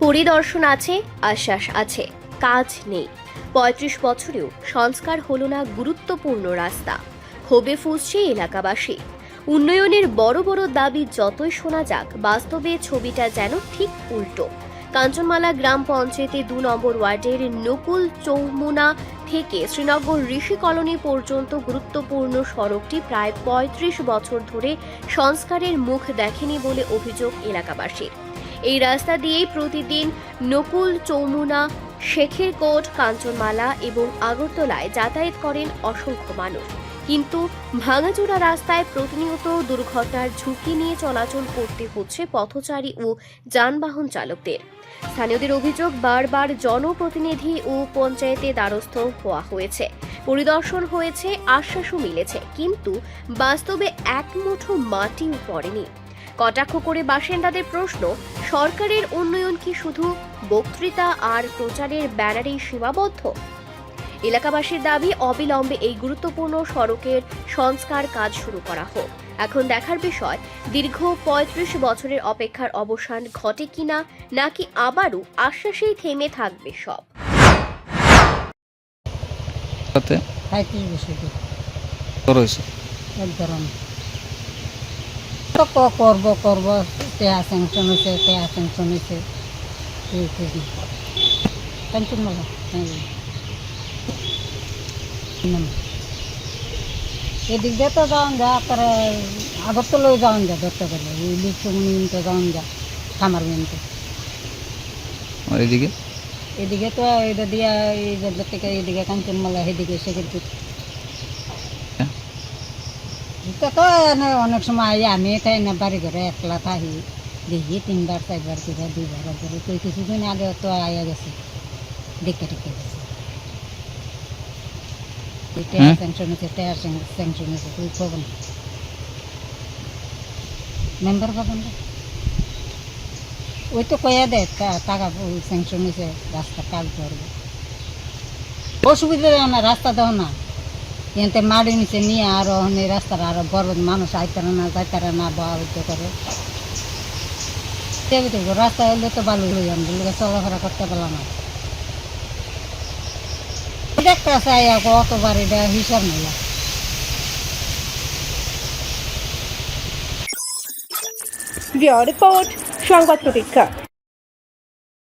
পরিদর্শন আছে, আশ্বাস আছে, কাজ নেই। ৩৫ বছরেও সংস্কার হলো না গুরুত্বপূর্ণ রাস্তা। ক্ষোভে ফুঁসছে এলাকাবাসী। উন্নয়নের বড় বড় দাবি যতই শোনা যাক, বাস্তবে ছবিটা যেন ঠিক উল্টো। কাঞ্চনমালা গ্রাম পঞ্চায়েতে ২ নম্বর ওয়ার্ডের নকুল চৌমুনা থেকে শ্রীনগর ঋষি কলোনি পর্যন্ত গুরুত্বপূর্ণ সড়কটি প্রায় ৩৫ বছর ধরে সংস্কারের মুখ দেখেনি বলে অভিযোগ এলাকাবাসীর। এই রাস্তা দিয়েই প্রতিদিন নকুল চৌমুনা, শেখেরকোট, কাঞ্চনমালা এবং আগরতলায় যাতায়াত করেন অসংখ্য মানুষ। কিন্তু ভাঙাচোরা রাস্তায় প্রতিনিয়ত দুর্ঘটনার ঝুঁকি নিয়ে চলাচল করতে হচ্ছে পথচারী ও যানবাহন চালকদের। স্থানীয়দের অভিযোগ, বারবার জনপ্রতিনিধি ও পঞ্চায়েতে দ্বারস্থ হওয়া হয়েছে, পরিদর্শন হয়েছে, আশ্বাসও মিলেছে, কিন্তু বাস্তবে এক মুঠো মাটিও পড়েনি। কটাক্ষ করে বাসিন্দাদের প্রশ্ন, সরকারের উন্নয়ন কি শুধু বক্তৃতা আর প্রচারের ব্যানারেই সীমাবদ্ধ? এলাকাবাসীর দাবি, অবিলম্বে এই গুরুত্বপূর্ণ সড়কের সংস্কার কাজ শুরু করা হোক। এখন দেখার বিষয়, দীর্ঘ ৩৫ বছরের অপেক্ষার অবসান ঘটে কিনা, নাকি আবারও আশ্বাসেই থেমে থাকবে সব। করবো টেয়া স্যাংশন হয়েছে, কাঞ্চনমালা এদিক দিয়ে তো যাওয়ান যা, তারা আগরতলাও যাওয়ান যা, ধরতে পারলে ওই লিচুমনিতে যাওয়ান যা, খামার মিনতে। এদিকে তো এটা দিয়া এই জায়গা থেকে এদিকে কাঞ্চনমালা, এদিকে শেখেরকোট। এটা তো অনেক সময় আমি তাই না বাড়ি ঘরে একলা থাকি, দেখি ৩বার ৪বার করে ২বার করে, তো কিছুদিন আগে তো আয়া গেছে, দেখে গেছে। মেম্বার পাবেন ওই তো কয়া দেয় টাকা স্যাংশন হয়েছে, রাস্তা কাজ করবে। অসুবিধা দেয় না, রাস্তা দেও না, এতে মাড়ি নিচে নিয়ে আরো রাস্তাটা আরো বড়, মানুষ আইতারা না যাইতারা না, বা করে রাস্তা হলে তো ভালো হয়ে যাবে, চলাফেরা করতে পারলাম না। দেখতে চাই কতবার, এটা হিসাব নেই। রিপোর্ট, সংবাদ প্রতীক্ষা।